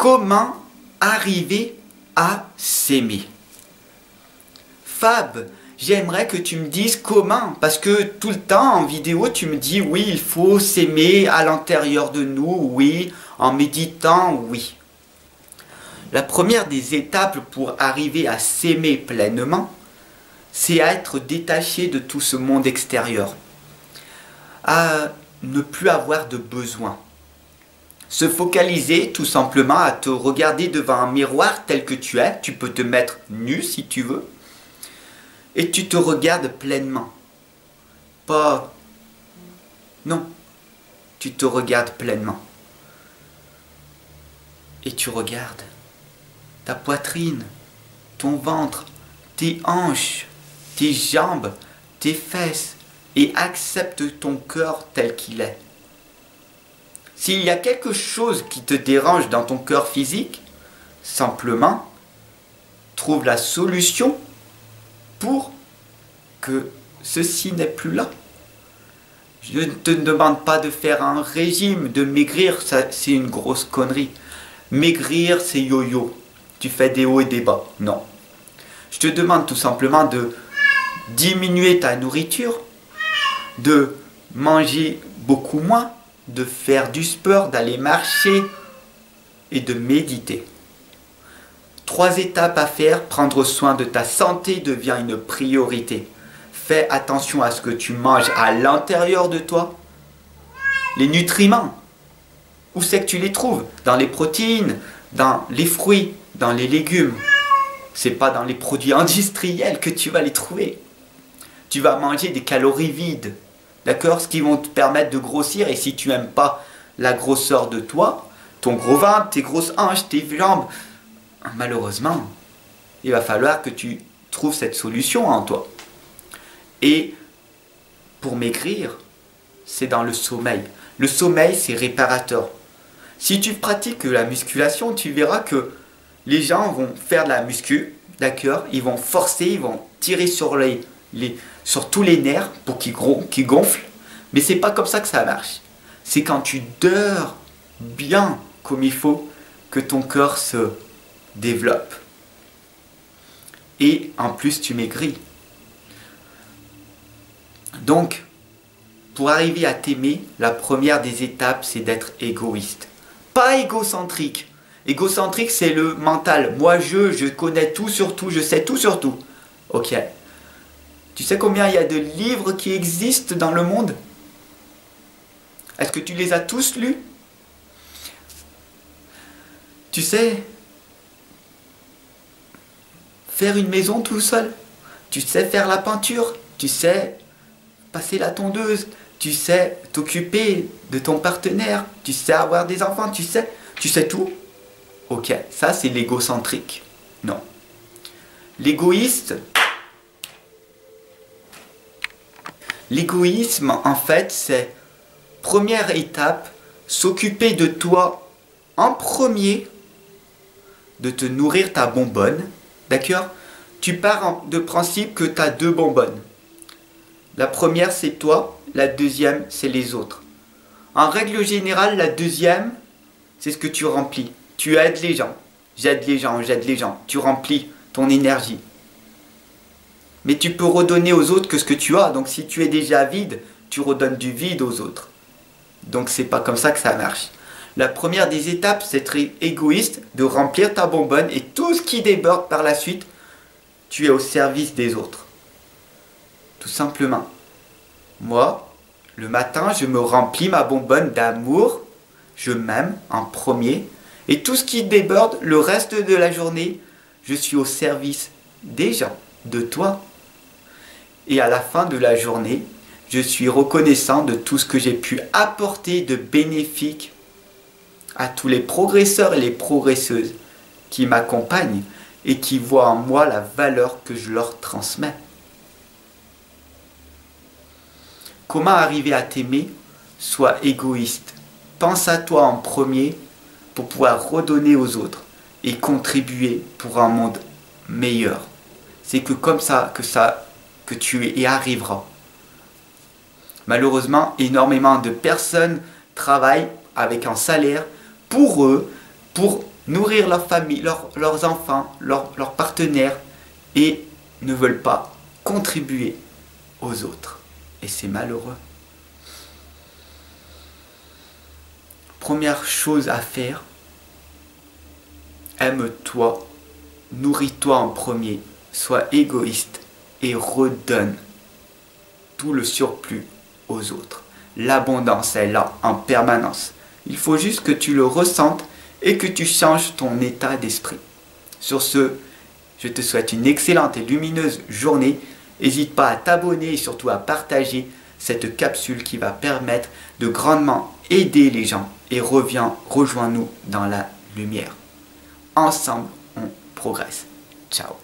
Comment arriver à s'aimer? Fab, j'aimerais que tu me dises comment, parce que tout le temps en vidéo tu me dis oui, il faut s'aimer à l'intérieur de nous, oui, en méditant, oui. La première des étapes pour arriver à s'aimer pleinement, c'est être détaché de tout ce monde extérieur, à ne plus avoir de besoin. Se focaliser tout simplement à te regarder devant un miroir tel que tu es, tu peux te mettre nu si tu veux, et tu te regardes pleinement. Pas... Non, tu te regardes pleinement. Et tu regardes ta poitrine, ton ventre, tes hanches, tes jambes, tes fesses, et accepte ton cœur tel qu'il est. S'il y a quelque chose qui te dérange dans ton cœur physique, simplement, trouve la solution pour que ceci n'est plus là. Je ne te demande pas de faire un régime, de maigrir, c'est une grosse connerie. Maigrir, c'est yo-yo. Tu fais des hauts et des bas. Non. Je te demande tout simplement de diminuer ta nourriture, de manger beaucoup moins, de faire du sport, d'aller marcher et de méditer. 3 étapes à faire. Prendre soin de ta santé devient une priorité. Fais attention à ce que tu manges à l'intérieur de toi. Les nutriments, où c'est que tu les trouves? Dans les protéines, dans les fruits, dans les légumes. C'est pas dans les produits industriels que tu vas les trouver. Tu vas manger des calories vides. D'accord? Ce qui vont te permettre de grossir. Et si tu n'aimes pas la grosseur de toi, ton gros ventre, tes grosses hanches, tes jambes, malheureusement, il va falloir que tu trouves cette solution en toi. Et pour maigrir, c'est dans le sommeil. Le sommeil, c'est réparateur. Si tu pratiques la musculation, tu verras que les gens vont faire de la muscu, d'accord? Ils vont forcer, ils vont tirer sur sur tous les nerfs pour qu'ils gonflent. Mais c'est pas comme ça que ça marche. C'est quand tu dors bien comme il faut que ton corps se développe. Et en plus, tu maigris. Donc, pour arriver à t'aimer, la première des étapes, c'est d'être égoïste. Pas égocentrique. Égocentrique, c'est le mental. Moi, je connais tout sur tout, je sais tout sur tout. Ok. Tu sais combien il y a de livres qui existent dans le monde? Est-ce que tu les as tous lus? Tu sais faire une maison tout seul? Tu sais faire la peinture? Tu sais passer la tondeuse? Tu sais t'occuper de ton partenaire? Tu sais avoir des enfants? Tu sais tout? Ok, ça c'est l'égocentrique. Non. L'égoïste... L'égoïsme, en fait, c'est, première étape, s'occuper de toi en premier, de te nourrir ta bonbonne, d'accord? Tu pars de principe que tu as 2 bonbonnes. La première, c'est toi, la deuxième, c'est les autres. En règle générale, la deuxième, c'est ce que tu remplis. Tu aides les gens, j'aide les gens, tu remplis ton énergie. Mais tu peux redonner aux autres que ce que tu as. Donc si tu es déjà vide, tu redonnes du vide aux autres. Donc c'est pas comme ça que ça marche. La première des étapes, c'est d'être égoïste, de remplir ta bonbonne et tout ce qui déborde par la suite, tu es au service des autres. Tout simplement. Moi, le matin, je me remplis ma bonbonne d'amour, je m'aime en premier, et tout ce qui déborde, le reste de la journée, je suis au service des gens, de toi. Et à la fin de la journée, je suis reconnaissant de tout ce que j'ai pu apporter de bénéfique à tous les progresseurs et les progresseuses qui m'accompagnent et qui voient en moi la valeur que je leur transmets. Comment arriver à t'aimer? Sois égoïste. Pense à toi en premier pour pouvoir redonner aux autres et contribuer pour un monde meilleur. C'est que comme ça que tu y arriveras. Malheureusement, énormément de personnes travaillent avec un salaire pour eux, pour nourrir leur famille, leurs enfants, leurs partenaires et ne veulent pas contribuer aux autres. Et c'est malheureux. Première chose à faire, aime-toi, nourris-toi en premier, sois égoïste et redonne tout le surplus aux autres. L'abondance est là en permanence. Il faut juste que tu le ressentes et que tu changes ton état d'esprit. Sur ce, je te souhaite une excellente et lumineuse journée. N'hésite pas à t'abonner et surtout à partager cette capsule qui va permettre de grandement aider les gens. Et rejoins-nous dans la lumière. Ensemble, on progresse. Ciao.